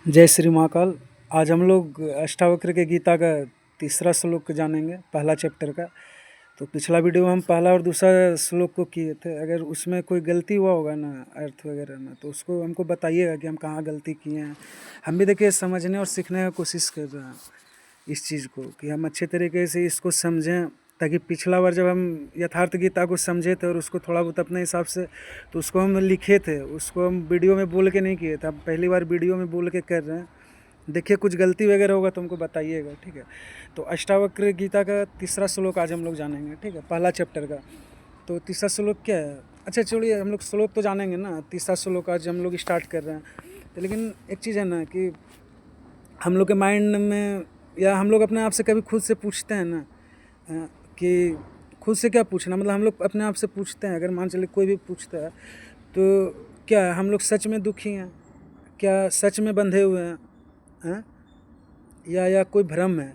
जय श्री महाकाल। आज हम लोग अष्टावक्र के गीता का तीसरा श्लोक जानेंगे, पहला चैप्टर का। तो पिछला वीडियो में हम पहला और दूसरा श्लोक को किए थे। अगर उसमें कोई गलती हुआ होगा ना अर्थ वगैरह में, तो उसको हमको बताइएगा कि हम कहाँ गलती किए हैं। हम भी देखिए समझने और सीखने की कोशिश कर रहे हैं इस चीज़ को, कि हम अच्छे तरीके से इसको समझें, ताकि पिछला बार जब हम यथार्थ गीता को समझे थे और उसको थोड़ा बहुत अपने हिसाब से, तो उसको हम लिखे थे, उसको हम वीडियो में बोल के नहीं किए थे। अब पहली बार वीडियो में बोल के कर रहे हैं। देखिए कुछ गलती वगैरह होगा तो हमको बताइएगा, ठीक है। तो अष्टावक्र गीता का तीसरा श्लोक आज हम लोग जानेंगे, ठीक है, पहला चैप्टर का। तो तीसरा श्लोक क्या है? अच्छा चलिए, हम लोग श्लोक तो जानेंगे ना, तीसरा श्लोक आज हम लोग स्टार्ट कर रहे हैं। तो लेकिन एक चीज़ है ना कि हम लोग के माइंड में, या हम लोग अपने आप से कभी खुद से पूछते हैं ना कि खुद से क्या पूछना, मतलब हम लोग अपने आप से पूछते हैं, अगर मान चलिए कोई भी पूछता है तो क्या हम लोग सच में दुखी हैं, क्या सच में बंधे हुए हैं, या कोई भ्रम है।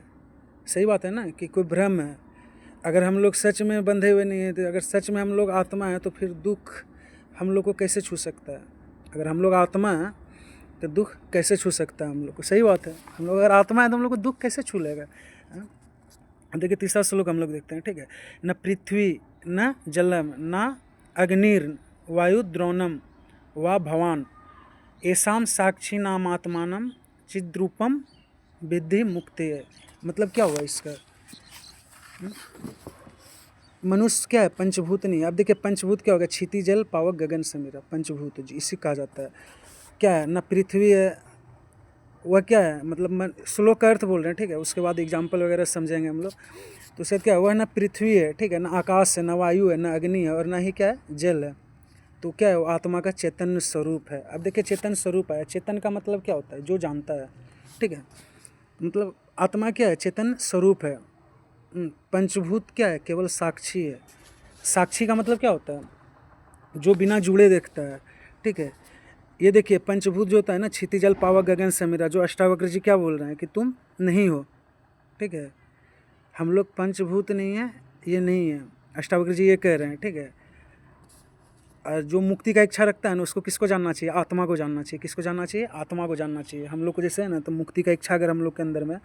सही बात है ना कि कोई भ्रम है। अगर हम लोग सच में बंधे हुए नहीं हैं, तो अगर सच में हम लोग आत्मा हैं, तो फिर दुख हम लोग को कैसे छू सकता है? अगर हम लोग आत्मा हैं तो दुख कैसे छू सकता है हम लोग को? सही बात है। हम लोग अगर आत्मा है तो हम लोग को दुख कैसे छू लेगा? देखिए तीसरा श्लोक हम लोग देखते हैं, ठीक है। न पृथ्वी न जलम न अग्निर वायु द्रोणम व भवान ऐसाम साक्षी नामात्मानम चिद्रूपम विद्धि मुक्ति है। मतलब क्या हुआ इसका? मनुष्य क्या है? पंचभूत नहीं। अब देखिए पंचभूत क्या होगा? क्षिति जल पावक गगन समीरा, पंचभूत जी इसी कहा जाता है। क्या है? न पृथ्वी है, वह क्या है? मतलब श्लोक का अर्थ बोल रहे हैं, ठीक है। उसके बाद एग्जाम्पल वगैरह समझेंगे हम लोग। तो उससे क्या है? वह न पृथ्वी है, ठीक है, न आकाश है, न वायु है, न अग्नि है, और न ही क्या है? जल है। तो क्या है? वो आत्मा का चैतन्य स्वरूप है। अब देखिए चेतन स्वरूप है, चेतन का मतलब क्या होता है? जो जानता है, ठीक है। मतलब आत्मा क्या है? चेतन स्वरूप है। पंचभूत क्या है? केवल साक्षी है। साक्षी का मतलब क्या होता है? जो बिना जुड़े देखता है, ठीक है। ये देखिए पंचभूत जो होता है ना, क्षिति जल पावक गगन समीरा, जो अष्टावक्र जी क्या बोल रहे हैं कि तुम नहीं हो, ठीक है। हम लोग पंचभूत नहीं है, ये नहीं है, अष्टावक्र जी ये कह रहे हैं, ठीक है। और जो मुक्ति का इच्छा रखता है ना, उसको किसको जानना चाहिए? आत्मा को जानना चाहिए। किसको जानना चाहिए? आत्मा को जानना चाहिए। हम लोग को जैसे है ना, तो मुक्ति का इच्छा अगर हम लोग के अंदर में,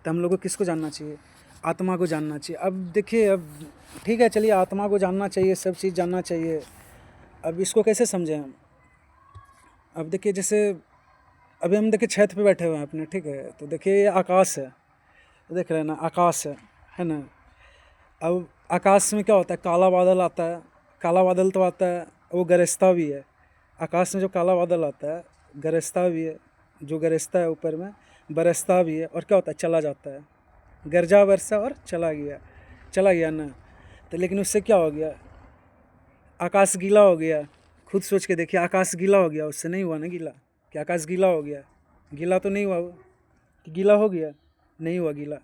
तो हम लोग को किसको जानना चाहिए? आत्मा को जानना चाहिए। अब देखिए, अब ठीक है, चलिए आत्मा को जानना चाहिए, सब चीज़ जानना चाहिए। अब इसको कैसे समझें हम? अब देखिए जैसे अभी हम देखिए छत पे बैठे हुए हैं अपने, ठीक है। तो देखिए ये आकाश है, देख रहे हैं ना, आकाश है ना। अब आकाश में क्या होता है? काला बादल आता है। काला बादल तो आता है, वो गरजता भी है। आकाश में जो काला बादल आता है, गरजता भी है। जो गरजता है ऊपर में, बरसता भी है, और क्या होता है? चला जाता है। गरजा बरसा और चला गया, चला गया ना। तो लेकिन उससे क्या हो गया? आकाश गीला हो गया। खुद सोच के देखिए, आकाश गीला हो गया, उससे नहीं हुआ ना गीला। कि आकाश गीला हो गया? गीला तो नहीं हुआ वो। कि गीला हो गया? नहीं हुआ गीला।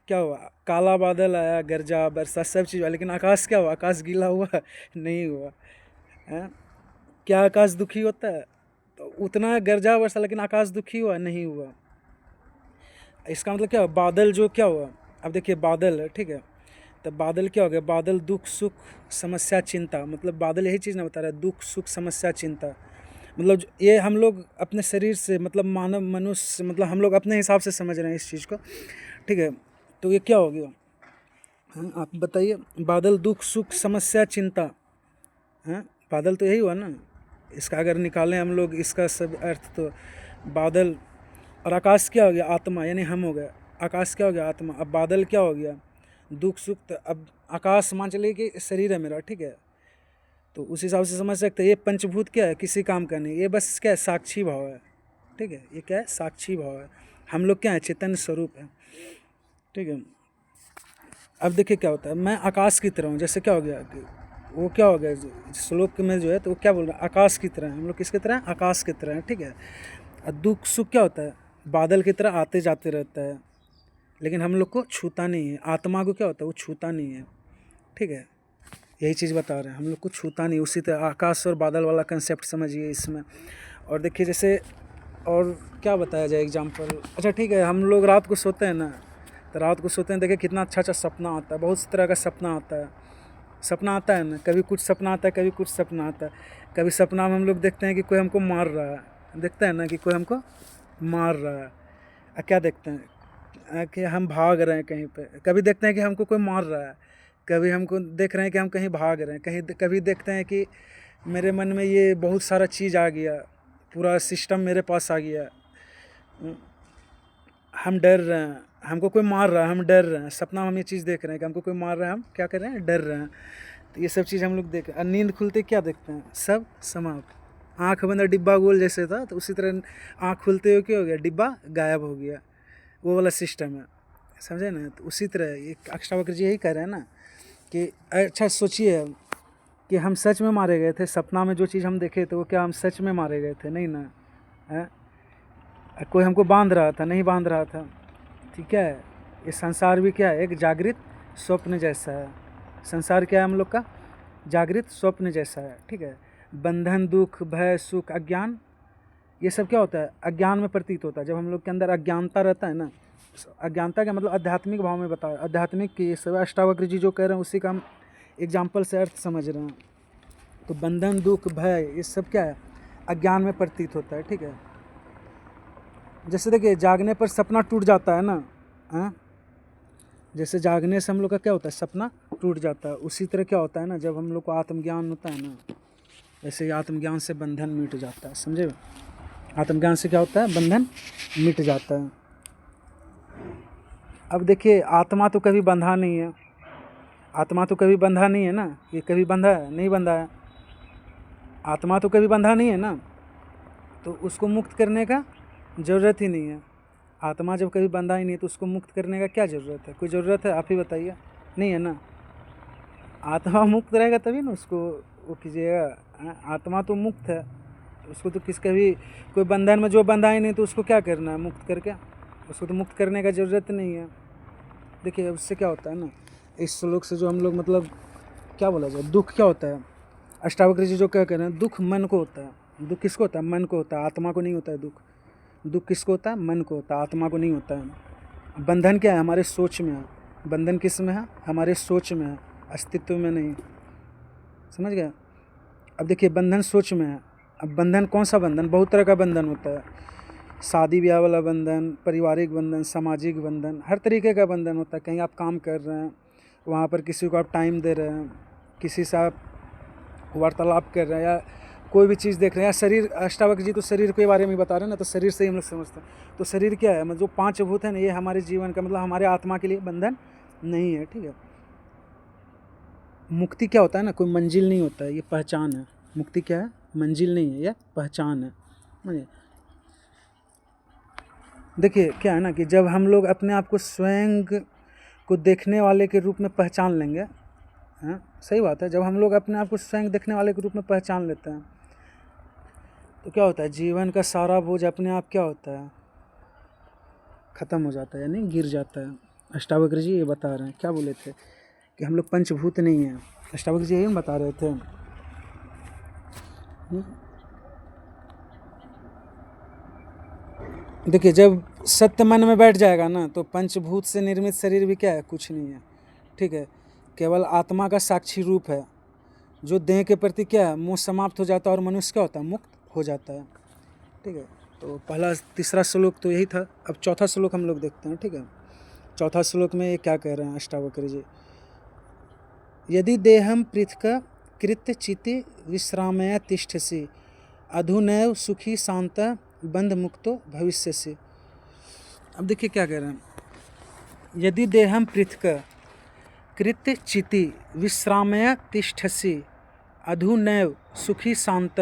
क्या हुआ? काला बादल आया, गरजा बरसा सब चीज़ हुआ, लेकिन आकाश क्या हुआ? आकाश गीला हुआ? नहीं हुआ है। क्या आकाश दुखी होता है? तो उतना गरजा बरसा, लेकिन आकाश दुखी हुआ? नहीं हुआ। इसका मतलब क्या हुआ? बादल जो क्या हुआ? अब देखिए बादल है, ठीक है। तब बादल क्या हो गया? बादल दुख सुख समस्या चिंता, मतलब बादल यही चीज़ ना बता रहा है, दुख सुख समस्या चिंता। मतलब ये हम लोग अपने शरीर से, मतलब मानव मनुष्य, मतलब हम लोग अपने हिसाब से समझ रहे हैं इस चीज़ को, ठीक है। तो ये क्या हो गया? हाँ आप बताइए। बादल दुख सुख समस्या चिंता, हाँ बादल तो यही हुआ ना। इसका अगर निकालें हम लोग इसका सब अर्थ, तो बादल और आकाश क्या हो गया? आत्मा, यानी हम हो गया। आकाश क्या हो गया? आत्मा। अब बादल क्या हो गया? दुख सुख। तो अब आकाश मान चलिए कि शरीर है मेरा, ठीक है। तो उस हिसाब से समझ सकते हैं ये पंचभूत क्या है? किसी काम का नहीं, ये बस क्या है? साक्षी भाव है, ठीक है। ये क्या है? साक्षी भाव है। हम लोग क्या है? चेतन स्वरूप है, ठीक है। अब देखिए क्या होता है, मैं आकाश की तरह हूँ। जैसे क्या हो गया कि वो क्या हो गया श्लोक में जो है, तो वो क्या बोल रहा है? आकाश की तरह है। हम लोग किसकी तरह? आकाश की तरह है, ठीक है। और दुख सुख क्या होता है? बादल की तरह आते जाते रहता है, लेकिन हम लोग को छूता नहीं है। आत्मा को क्या होता है? वो छूता नहीं है, ठीक है। यही चीज़ बता रहे हैं, हम लोग को छूता नहीं। उसी तरह आकाश और बादल वाला कंसेप्ट समझिए इसमें। और देखिए जैसे और क्या बताया जाए एग्जाम्पल। अच्छा ठीक है, हम लोग रात को सोते हैं ना, तो रात को सोते हैं, देखिए कितना अच्छा अच्छा सपना आता है, बहुत तरह का सपना आता है। सपना आता है ना, कभी कुछ सपना आता है, कभी कुछ सपना आता है। कभी सपना में हम लोग देखते हैं कि कोई हमको मार रहा है, देखते हैं ना कि कोई हमको मार रहा है। क्या देखते हैं कि हम भाग रहे हैं कहीं पे, कभी देखते हैं कि हमको कोई मार रहा है, कभी हमको देख रहे हैं कि हम कहीं भाग रहे हैं, कभी देखते हैं कि मेरे मन में ये बहुत सारा चीज़ आ गया, पूरा सिस्टम मेरे पास आ गया, हम डर रहे हैं, हमको कोई मार रहा है, हम डर रहे हैं। सपना में हम ये चीज़ देख रहे हैं कि हमको कोई मार रहा है, हम क्या कर रहे हैं, डर रहे हैं। तो ये सब चीज़ हम लोग देख रहे हैं। नींद खुलते क्या देखते हैं, सब समाप्त। आँख बंद डिब्बा गोल जैसे था, तो उसी तरह आँख खुलते हुए क्या हो गया, डिब्बा गायब हो गया। वो वाला सिस्टम है, समझे ना। तो उसी तरह ये अष्टावक्र जी यही कह रहे हैं ना कि अच्छा सोचिए कि हम सच में मारे गए थे, सपना में जो चीज़ हम देखे थे वो क्या हम सच में मारे गए थे, नहीं ना है। कोई हमको बांध रहा था, नहीं बांध रहा था, ठीक है। ये संसार भी क्या है, एक जागृत स्वप्न जैसा है। संसार क्या है हम लोग का, जागृत स्वप्न जैसा है, ठीक है। बंधन, दुख, भय, सुख, अज्ञान, ये सब क्या होता है, अज्ञान में प्रतीत होता है। जब हम लोग के अंदर अज्ञानता रहता है ना, अज्ञानता का मतलब आध्यात्मिक भाव में बताया, आध्यात्मिक की सब अष्टावक्र जी जो कह रहे हैं उसी का हम एग्जाम्पल से अर्थ समझ रहे हैं। तो बंधन, दुख, भय, ये सब क्या है, अज्ञान में प्रतीत होता है, ठीक है। जैसे देखिए जागने पर सपना टूट जाता है ना, हाँ, जैसे जागने से हम लोग का क्या होता है, सपना टूट जाता है। उसी तरह क्या होता है ना, जब हम लोग को आत्मज्ञान होता है ना, वैसे ही आत्मज्ञान से बंधन मिट जाता है, समझे। आत्मज्ञान से क्या होता है, बंधन मिट जाता है। अब देखिए आत्मा तो कभी बंधा नहीं है, आत्मा तो कभी बंधा नहीं है ना, ये कभी बंधा है, नहीं बंधा है। आत्मा तो कभी बंधा नहीं है ना, तो उसको मुक्त करने का ज़रूरत ही नहीं है। आत्मा जब कभी बंधा ही नहीं है तो उसको मुक्त करने का क्या ज़रूरत है, कोई ज़रूरत है, आप ही बताइए, नहीं है ना। आत्मा मुक्त रहेगा तभी ना उसको वो कीजिएगा। आत्मा तो मुक्त है, उसको तो किसका भी कोई बंधन में जो बंधा ही नहीं तो उसको क्या करना है, मुक्त करके, उसको तो मुक्त करने का ज़रूरत नहीं है। देखिए उससे क्या होता है ना, इस श्लोक से जो हम लोग मतलब क्या बोला जाए, दुख क्या होता है, अष्टावक्र जी जो क्या कह रहे हैं, दुख मन को होता है। दुख किसको होता है, मन को होता है, आत्मा को नहीं होता है दुख। दुख किसको होता है, मन को होता है, आत्मा को नहीं होता है। बंधन क्या है, हमारे सोच में है। बंधन किस में है, हमारे सोच में है, अस्तित्व में नहीं, समझ गया। अब देखिए बंधन सोच में है। अब बंधन कौन सा बंधन, बहुत तरह का बंधन होता है, शादी ब्याह वाला बंधन, पारिवारिक बंधन, सामाजिक बंधन, हर तरीके का बंधन होता है। कहीं आप काम कर रहे हैं, वहाँ पर किसी को आप टाइम दे रहे हैं, किसी से आप वार्तालाप कर रहे हैं, या कोई भी चीज़ देख रहे हैं, या शरीर, अष्टावक्र जी तो शरीर के बारे में बता रहे हैं ना, तो शरीर से ही हम लोग समझते हैं। तो शरीर क्या है, मतलब जो पांच भूत है ना, ये हमारे जीवन का मतलब हमारे आत्मा के लिए बंधन नहीं है, ठीक है। मुक्ति क्या होता है ना, कोई मंजिल नहीं होता है, ये पहचान है। मुक्ति क्या है, मंजिल नहीं है, यह पहचान है। समझे। देखिए क्या है ना कि जब हम लोग अपने आप को स्वयं को देखने वाले के रूप में पहचान लेंगे, हाँ सही बात है, जब हम लोग अपने आप को स्वयं देखने वाले के रूप में पहचान लेते हैं तो क्या होता है, जीवन का सारा बोझ अपने आप क्या होता है, ख़त्म हो जाता है, यानी गिर जाता है। अष्टावक्र जी ये बता रहे हैं, क्या बोले थे कि हम लोग पंचभूत नहीं हैं। अष्टावक्र जी यही बता रहे थे। देखिए जब सत्य मन में बैठ जाएगा ना, तो पंचभूत से निर्मित शरीर भी क्या है, कुछ नहीं है, ठीक है। केवल आत्मा का साक्षी रूप है, जो देह के प्रति क्या है, मोह समाप्त हो जाता है और मनुष्य क्या होता है, मुक्त हो जाता है, ठीक है। तो पहला तीसरा श्लोक तो यही था। अब चौथा श्लोक हम लोग देखते हैं, ठीक है। चौथा श्लोक में ये क्या कह रहे हैं अष्टावक्र जी, यदि देहम पृथक कृत्य चिति विश्रामय तिष्ठसि अधुनैव सुखी शांत बंध मुक्तो भविष्यसि। अब देखिए क्या कह रहे हैं, यदि देहम पृथक कृत्य चिति विश्रामय तिष्ठसि अधुनैव सुखी शांत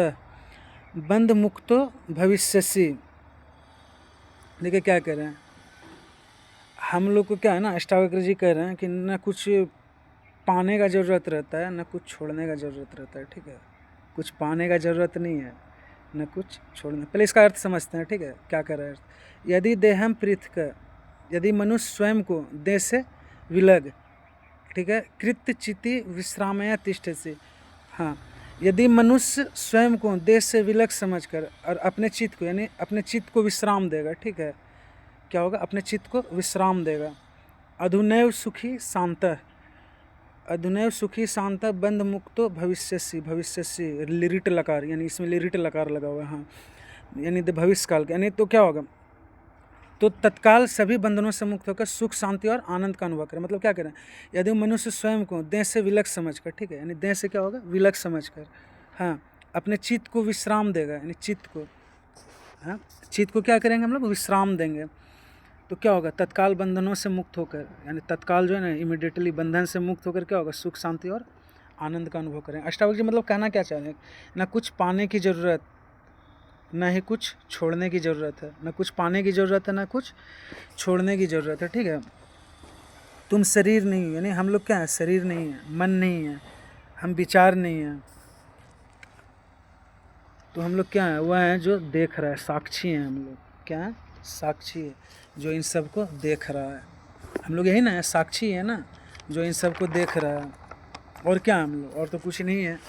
बंध मुक्तो भविष्यसि। देखिए क्या कह रहे हैं, हम लोग को क्या है ना, अष्टावक्र जी कह रहे हैं कि न कुछ पाने का ज़रूरत रहता है, न कुछ छोड़ने का ज़रूरत रहता है, ठीक है। कुछ पाने का ज़रूरत नहीं है, न कुछ छोड़ने। पहले इसका अर्थ समझते हैं, ठीक है, क्या कर रहा है अर्थ। यदि देहम पृथक, यदि मनुष्य स्वयं को देह से विलग, ठीक है, कृत्य चिति विश्रामया तिष्ठसि। हाँ, यदि मनुष्य स्वयं को देह से विलग समझकर और अपने चित्त को, यानी अपने चित्त को विश्राम देगा, ठीक है, क्या होगा, अपने चित्त को विश्राम देगा। अधुनैव सुखी शांत, अधुनैव सुखी शांत बंध मुक्तो भविष्यसि। भविष्यसि लिरिट लकार, यानी इसमें लिरिट लकार लगा हुआ है, हाँ, यानी भविष्य काल, यानी तो क्या होगा, तो तत्काल सभी बंधनों से मुक्त होकर सुख शांति और आनंद का अनुभव करें। मतलब क्या करें, यदि मनुष्य स्वयं को देह से विलग समझकर, ठीक है, यानी देह से क्या होगा, विलग समझकर, हाँ, अपने चित्त को विश्राम देगा, यानी चित्त को, हाँ, चित्त को क्या करेंगे हम लोग, विश्राम देंगे, तो क्या होगा, तत्काल बंधनों से मुक्त होकर, यानी तत्काल जो है ना, इमिडिएटली बंधन से मुक्त होकर क्या होगा, सुख शांति और आनंद का अनुभव करें। अष्टावक्र जी मतलब कहना क्या चाह रहे हैं, ना कुछ पाने की ज़रूरत, ना ही कुछ छोड़ने की ज़रूरत है, ना कुछ पाने की ज़रूरत है, ना कुछ छोड़ने की ज़रूरत है, ठीक है। तुम शरीर नहीं हो, यानी हम लोग क्या है, शरीर नहीं है, मन नहीं है, हम विचार नहीं है, तो हम लोग क्या है, वह है जो देख रहा है, साक्षी हैं हम लोग, क्या है, साक्षी है जो इन सब को देख रहा है। हम लोग यही ना है, साक्षी है ना, जो इन सब को देख रहा है, और क्या हम लोग, और तो कुछ नहीं है।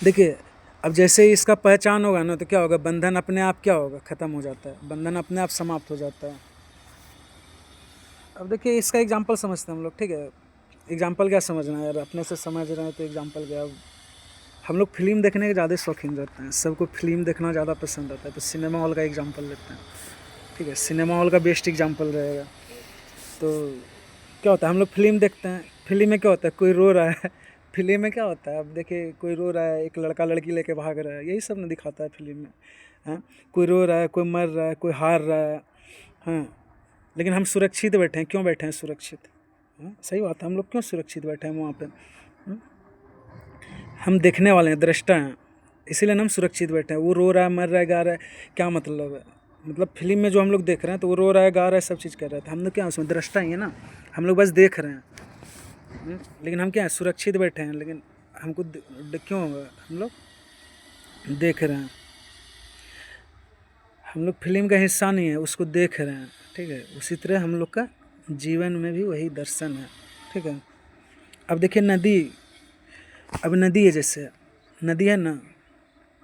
देखिए अब जैसे ही इसका पहचान होगा ना, तो क्या होगा, बंधन अपने आप क्या होगा, ख़त्म हो जाता है, बंधन अपने आप समाप्त हो जाता है। अब देखिए इसका एग्जांपल समझते हैं हम लोग, ठीक है। एग्जांपल क्या समझना है यार, अपने से समझ रहे हैं तो एग्जांपल क्या। अब हम लोग फिल्म देखने के ज़्यादा शौकीन रहते हैं, सबको फिल्म देखना ज़्यादा पसंद आता है, तो सिनेमा हॉल का एग्जांपल लेते हैं, ठीक है। सिनेमा हॉल का बेस्ट एग्जांपल रहेगा। तो क्या होता है, हम लोग फिल्म देखते हैं, फिल्म में क्या होता है, कोई रो रहा है फिल्म में क्या होता है, अब देखिए कोई रो रहा है, एक लड़का लड़की लेके भाग रहा है, यही सब ना दिखाता है फिल्म में, हाँ। कोई रो रहा है, कोई मर रहा है, कोई हार रहा है, हाँ। लेकिन हम सुरक्षित बैठे हैं, क्यों बैठे हैं सुरक्षित, हाँ, सही बात है, हम लोग क्यों सुरक्षित बैठे हैं वहाँ पे, हम देखने वाले हैं, दृष्टा हैं, इसीलिए हम सुरक्षित बैठे हैं। वो रो रहा है, मर रहा है, गा रहा है, क्या मतलब है, मतलब फिल्म में जो हम लोग देख रहे हैं, तो वो रो रहा है, गा रहा है, सब चीज़ कर रहा है, हम लोग क्या उसमें दृष्टा ही है ना, हम लोग बस देख रहे हैं। लेकिन हम क्या है, सुरक्षित बैठे हैं, लेकिन हमको क्यों हम लोग देख रहे हैं, हम लोग फिल्म का हिस्सा नहीं है, उसको देख रहे हैं, ठीक है। उसी तरह हम लोग का जीवन में भी वही दर्शन है, ठीक है। अब देखिए नदी, अब नदी है, जैसे नदी है ना,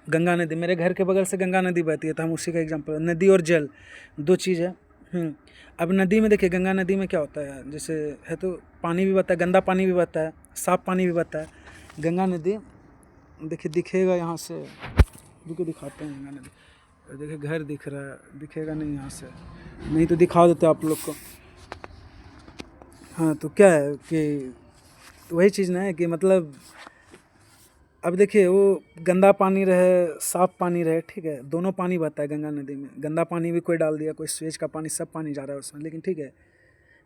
गंगा नदी, मेरे घर के बगल से गंगा नदी बहती है, तो हम उसी का एग्जांपल, नदी और जल दो चीज़ है। अब नदी में देखिए, गंगा नदी में क्या होता है, जैसे है तो पानी भी बहता है, गंदा पानी भी बहता है, साफ पानी भी बहता है। गंगा नदी देखिए दिखेगा यहाँ से, रुको दिखाते हैं गंगा नदी, देखिए घर दिख रहा है, दिखेगा नहीं यहाँ से, नहीं तो दिखा देते आप लोग को। हाँ, तो क्या है कि वही चीज़ ना है कि मतलब अब देखिए वो गंदा पानी रहे, साफ़ पानी रहे, ठीक है, दोनों पानी बहता है गंगा नदी में, गंदा पानी भी कोई डाल दिया, कोई स्वेज का पानी, सब पानी जा रहा है उसमें, लेकिन ठीक है,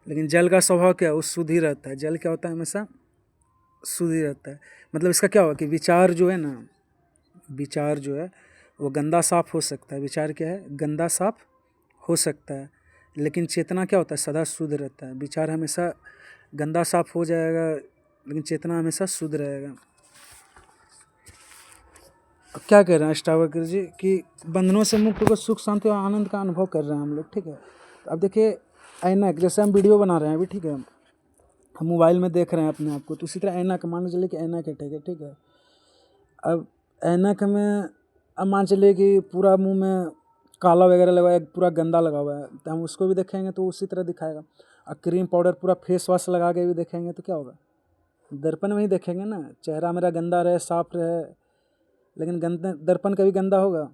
लेकिन जल का स्वभाव क्या है, वो शुद्ध ही रहता है, जल क्या होता है, हमेशा शुद्ध ही रहता है। मतलब इसका क्या हुआ कि विचार जो है ना, विचार जो है वो गंदा साफ हो सकता है, विचार क्या है, गंदा साफ हो सकता है, लेकिन चेतना क्या होता है, सदा शुद्ध रहता है। विचार हमेशा गंदा साफ हो जाएगा, लेकिन चेतना हमेशा शुद्ध रहेगा। अब क्या कह रहे हैं अष्टावक्र जी कि बंधनों से मुक्त होकर सुख शांति और आनंद का अनुभव कर रहे हैं हम लोग, ठीक है। तो अब देखिए ऐनक, जैसे हम वीडियो बना रहे हैं अभी, ठीक है, हम मोबाइल में देख रहे हैं अपने आप को, तो उसी तरह ऐनक, मान के चलिए कि ऐनक है, ठीक है। अब ऐनक में अब मान चलिए कि पूरा मुंह में काला वगैरह लगा है, पूरा गंदा लगा हुआ है, तो हम उसको भी देखेंगे तो उसी तरह दिखाएगा। और क्रीम पाउडर पूरा फेस वॉश लगा के भी देखेंगे तो क्या होगा, दर्पण में ही देखेंगे ना, चेहरा मेरा गंदा रहे, साफ रहे, लेकिन गंदा दर्पण कभी गंदा होगा,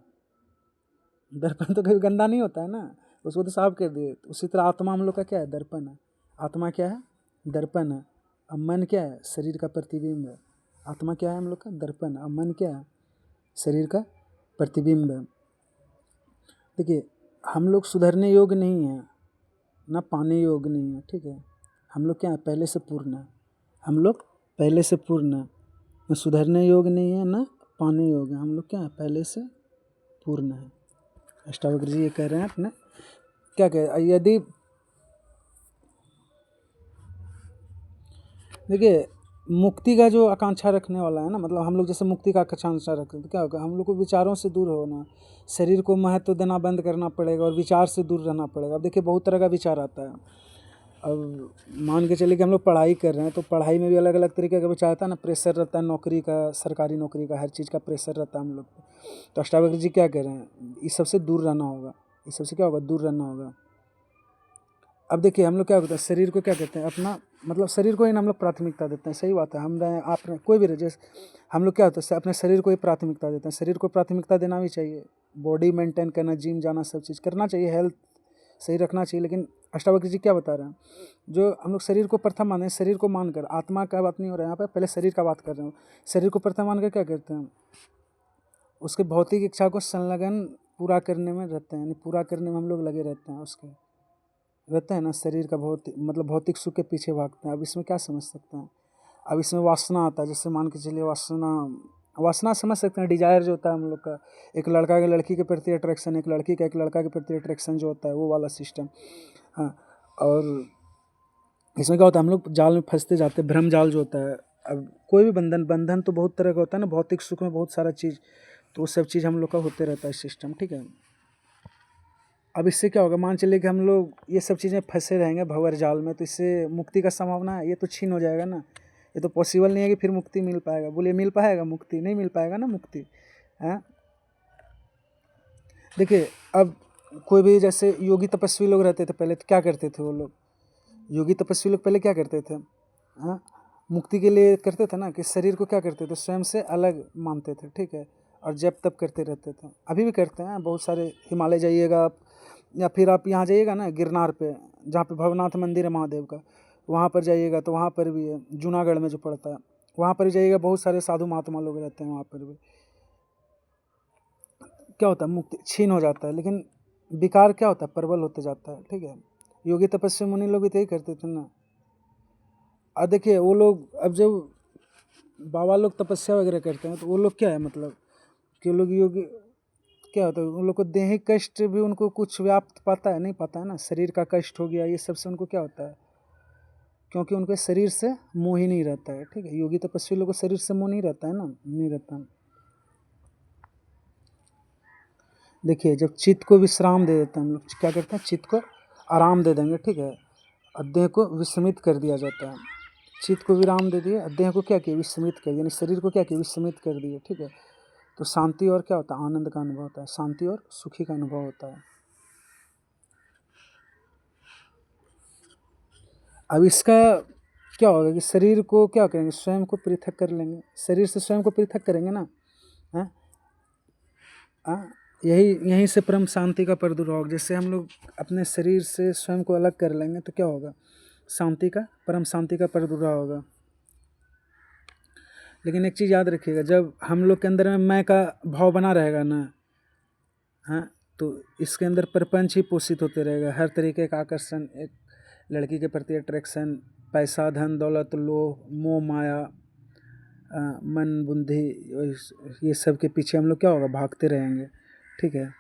दर्पण तो कभी गंदा नहीं होता है ना, उसको तो साफ कर दिए। उसी तरह आत्मा हम लोग का क्या है, दर्पण है, आत्मा क्या है, दर्पण है। अब मन क्या है, शरीर का प्रतिबिंब है। आत्मा क्या है हम लोग का, दर्पण। अब मन क्या है, शरीर का प्रतिबिंब है। देखिए हम लोग सुधरने योग्य नहीं है, ना पाने योग्य नहीं है, ठीक है। हम लोग क्या है, पहले से पूर्ण है, हम लोग पहले से पूर्ण है, ना सुधरने योग्य नहीं है, ना पाने योग्य, हम लोग क्या है, पहले से पूर्ण है। अष्टावक्र जी ये कह रहे हैं अपने, क्या कह, यदि देखिए मुक्ति का जो आकांक्षा रखने वाला है ना, मतलब हम लोग जैसे मुक्ति का आकांक्षा रखते हैं, तो क्या होगा, हम लोग को विचारों से दूर होना, शरीर को महत्व देना बंद करना पड़ेगा, और विचार से दूर रहना पड़ेगा। अब देखिए बहुत तरह का विचार आता है। अब मान के चलिए कि हम लोग पढ़ाई कर रहे हैं, तो पढ़ाई में भी अलग अलग तरीके का विचार आता है ना, प्रेशर रहता है नौकरी का, सरकारी नौकरी का, हर चीज़ का प्रेशर रहता है हम लोग को। तो अष्टावक्र जी क्या कह रहे हैं, इस सबसे दूर रहना होगा, इस सबसे क्या होगा, दूर रहना होगा। अब देखिए हम लोग क्या होता है, शरीर को क्या कहते हैं, अपना मतलब शरीर को ही हम लोग प्राथमिकता देते हैं, सही बात है, हम रहें आप रहें कोई भी रहे, जैसे हम लोग क्या होता है अपने शरीर को ही प्राथमिकता देते हैं, शरीर को प्राथमिकता देना भी चाहिए, बॉडी मेंटेन करना, जिम जाना, सब चीज़ करना चाहिए, हेल्थ सही रखना चाहिए। लेकिन अष्टावक्र जी क्या बता रहे हैं, जो हम लोग शरीर को प्रथम माने, शरीर को मानकर, आत्मा का बात नहीं हो रहा है यहाँ पे, पहले शरीर का बात कर रहे हो। शरीर को प्रथम मानकर क्या करते हैं, उसके भौतिक इच्छा को संलग्न पूरा करने में रहते हैं, यानी पूरा करने में हम लोग लगे रहते हैं, उसके रहते हैं ना, शरीर का भौतिक मतलब भौतिक सुख के पीछे भागते हैं। अब इसमें क्या समझ सकते हैं, अब इसमें वासना आता है, जैसे मान के चलिए वासना समझ सकते हैं, डिजायर जो होता है हम लोग का, एक लड़का के लड़की के प्रति अट्रैक्शन, एक लड़की का एक लड़का के प्रति अट्रैक्शन जो होता है, वो वाला सिस्टम। हाँ, और इसमें क्या होता है, हम लोग जाल में फंसते जाते हैं, भ्रम जाल जो होता है। अब कोई भी बंधन तो बहुत तरह का होता है ना, भौतिक सुख में बहुत सारा चीज़, तो वो सब चीज़ हम लोग का होते रहता है सिस्टम, ठीक है। अब इससे क्या होगा, मान चलिए कि हम लोग ये सब चीज़ें फंसे रहेंगे भंवर जाल में, तो इससे मुक्ति का संभावना है, ये तो छीन हो जाएगा ना, ये तो पॉसिबल नहीं है कि फिर मुक्ति मिल पाएगा। बोलिए मिल पाएगा मुक्ति? नहीं मिल पाएगा ना मुक्ति, है। देखिए अब कोई भी जैसे योगी तपस्वी लोग रहते थे पहले, तो क्या करते थे वो लोग, योगी तपस्वी लोग पहले क्या करते थे, हाँ, मुक्ति के लिए करते थे ना, कि शरीर को क्या करते थे, स्वयं से अलग मानते थे, ठीक है, और जब तब करते रहते थे, अभी भी करते हैं बहुत सारे। हिमालय जाइएगा आप, या फिर आप यहाँ जाइएगा ना गिरनार पे, जहाँ पे भवनाथ मंदिर है महादेव का, वहाँ पर जाइएगा तो वहाँ पर भी है, जूनागढ़ में जो पड़ता है, वहाँ पर जाइएगा, बहुत सारे साधु महात्मा लोग रहते हैं वहाँ पर भी। क्या होता है, मुक्ति छीन हो जाता है, लेकिन विकार क्या होता है, प्रबल होते जाता है, ठीक है। योगी तपस्वी मुनि लोग भी तो यही करते थे ना। अब देखिए वो लोग, अब जब बाबा लोग तपस्या वगैरह करते हैं, तो वो लोग क्या है, मतलब कि लोग योगी क्या होता है, उन लोग को दैहिक कष्ट भी उनको कुछ व्याप्त पाता है, नहीं पाता है ना, शरीर का कष्ट हो गया, ये सब से उनको क्या होता है, क्योंकि उनके शरीर से मोह ही नहीं रहता है, ठीक है। योगी तपस्वी लोगों को शरीर से मोह नहीं रहता है ना, नहीं रहता है। देखिए जब चित्त को विश्राम दे देते हैं हम लोग, क्या करते हैं, चित्त को आराम दे देंगे, ठीक है, और देह को विस्मित कर दिया जाता है। चित्त को विराम दे दिए, देह को क्या किया, विस्मित कर दिया, यानी शरीर को क्या किया, विस्मित कर दिए, ठीक है। तो शांति और क्या होता है, आनंद का अनुभव होता है, शांति और सुखी का अनुभव होता है। अब इसका क्या होगा कि शरीर को क्या करेंगे, स्वयं को पृथक कर लेंगे, शरीर से स्वयं को पृथक करेंगे ना, है, यहीं से परम शांति का प्रादुर्भाव होगा। जैसे हम लोग अपने शरीर से स्वयं को अलग कर लेंगे तो क्या होगा, शांति का, परम शांति का प्रादुर्भाव होगा। लेकिन एक चीज़ याद रखिएगा, जब हम लोग के अंदर में मैं का भाव बना रहेगा ना, हाँ, तो इसके अंदर प्रपंच ही पोषित होते रहेगा, हर तरीके का आकर्षण, एक लड़की के प्रति अट्रैक्शन, पैसा, धन, दौलत, लोभ, मोह, माया, मन, बुद्धि, ये सब के पीछे हम लोग क्या होगा, भागते रहेंगे, ठीक है।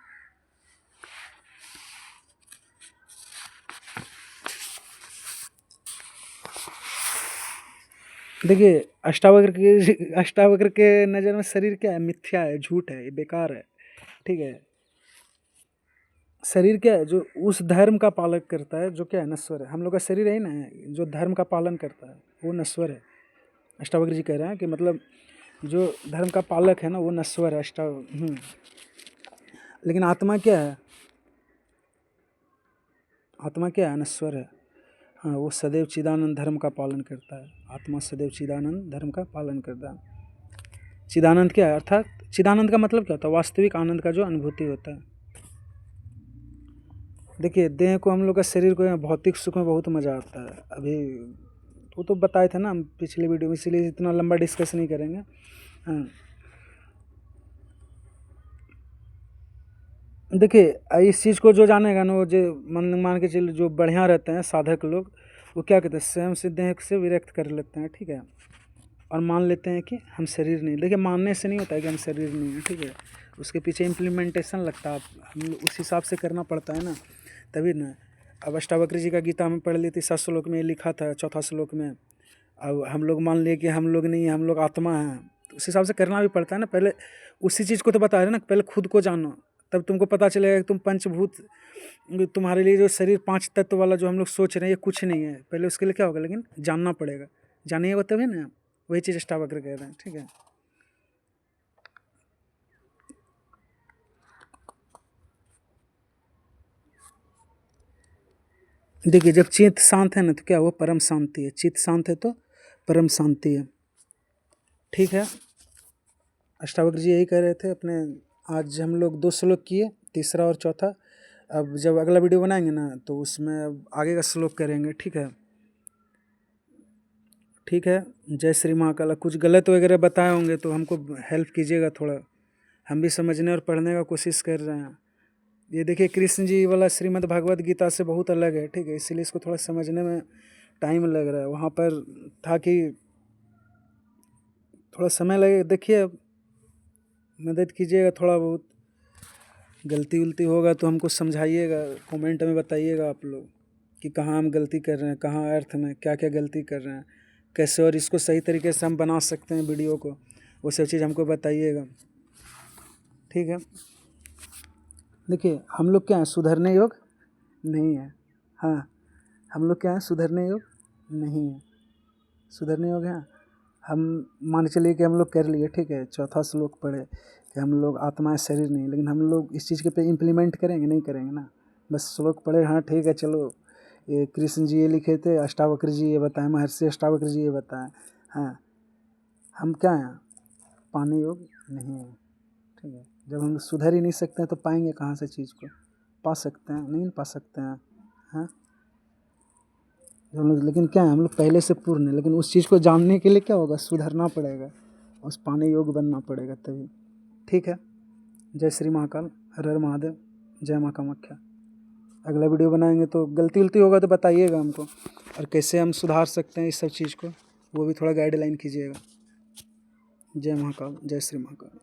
देखिए अष्टावक्र के नज़र में शरीर क्या है, मिथ्या है, झूठ है, ये बेकार है, ठीक है। शरीर क्या है, जो उस धर्म का पालक करता है जो क्या है, नश्वर है। हम लोग का शरीर है ना, जो धर्म का पालन करता है वो नश्वर है। अष्टावक्र जी कह रहे हैं कि मतलब जो धर्म का पालक है ना वो नश्वर है, लेकिन आत्मा क्या है, आत्मा क्या है, नश्वर है। हाँ, वो सदैव चिदानंद धर्म का पालन करता है, आत्मा सदैव चिदानंद धर्म का पालन करता है। चिदानंद क्या है, अर्थात चिदानंद का मतलब क्या होता है, वास्तविक आनंद का जो अनुभूति होता है। देखिए देह को, हम लोग का शरीर को भौतिक सुख में बहुत मज़ा आता है, अभी वो तो बताए थे ना हम पिछले वीडियो में, इसीलिए इतना लंबा डिस्कस नहीं करेंगे। हाँ, देखिए इस चीज़ को जो जानेगा ना, वो जो मान के चलिए जो बढ़िया रहते हैं साधक लोग, वो क्या कहते हैं, स्वयं से देह से विरक्त कर लेते हैं, ठीक है, और मान लेते हैं कि हम शरीर नहीं। देखिए मानने से नहीं होता है कि हम शरीर नहीं हैं, ठीक है, उसके पीछे इम्प्लीमेंटेशन लगता है, हम लोग उस हिसाब से करना पड़ता है ना, तभी ना। अब अष्टावक्र जी का गीता में पढ़ ली थी, 7 श्लोक में ये लिखा था, 4था श्लोक में। अब हम लोग मान लिए कि हम लोग नहीं, हम लोग आत्मा हैं, तो उस हिसाब से करना भी पड़ता है ना। पहले उसी चीज़ को तो बता रहे ना, पहले खुद को जानो, तब तुमको पता चलेगा कि तुम पंचभूत, तुम्हारे लिए जो शरीर 5 तत्व वाला जो हम लोग सोच रहे हैं ये कुछ नहीं है। पहले उसके लिए क्या होगा, लेकिन जानना पड़ेगा, जानिएगा तभी ना। वही चीज़ अष्टावक्र कह रहे हैं, ठीक है। देखिए जब चित्त शांत है ना, तो क्या वो परम शांति है, चित्त शांत है तो परम शांति है, ठीक है। अष्टावक्र जी यही कह रहे थे अपने आज हम लोग 2 श्लोक किए, तीसरा और चौथा। अब जब अगला वीडियो बनाएंगे ना तो उसमें अब आगे का श्लोक करेंगे, ठीक है? ठीक है। जय श्री महाकाल। कुछ गलत वगैरह बताए होंगे तो हमको हेल्प कीजिएगा थोड़ा, हम भी समझने और पढ़ने का कोशिश कर रहे हैं। ये देखिए कृष्ण जी वाला श्रीमद् भागवत गीता से बहुत अलग है, ठीक है? इसीलिए इसको थोड़ा समझने में टाइम लग रहा है। वहाँ पर था कि थोड़ा समय लगे, देखिए अब मदद कीजिएगा थोड़ा बहुत। गलती उलती होगा तो हमको समझाइएगा, कमेंट में बताइएगा आप लोग कि कहाँ हम गलती कर रहे हैं, कहाँ अर्थ में क्या क्या गलती कर रहे हैं, कैसे और इसको सही तरीके से हम बना सकते हैं वीडियो को, वो सब चीज़ हमको बताइएगा, ठीक है? देखिए हम लोग क्या हैं, सुधरने योग नहीं है। हाँ, हम लोग क्या हैं, सुधरने योग नहीं है। सुधरने योग हैं हम, मान के चलिए कि हम लोग कर लिए, ठीक है? चौथा श्लोक पढ़े कि हम लोग आत्मा शरीर नहीं, लेकिन हम लोग इस चीज़ के पे इम्प्लीमेंट करेंगे? नहीं करेंगे ना। बस श्लोक पढ़े, हाँ ठीक है चलो, ये कृष्ण जी ये लिखे थे, अष्टावक्र जी ये बताएं, महर्षि अष्टावक्र जी ये बताएं। हाँ, हम क्या हैं, पाने योग नहीं है, ठीक है? जब हम सुधर ही नहीं सकते हैं तो पाएंगे कहाँ से चीज़ को? पा सकते हैं? नहीं पा सकते हैं। हाँ, हम लोग लेकिन क्या है, हम लोग पहले से पूर्ण है, लेकिन उस चीज़ को जानने के लिए क्या होगा, सुधरना पड़ेगा, उस पाने योग बनना पड़ेगा तभी, ठीक है? जय श्री महाकाल, हर हर महादेव, जय माँ कामाख्या। अगला वीडियो बनाएंगे तो गलती उलती होगा तो बताइएगा हमको, और कैसे हम सुधार सकते हैं इस सब चीज़ को, वो भी थोड़ा गाइडलाइन कीजिएगा। जय महाकाल, जय श्री महाकाल।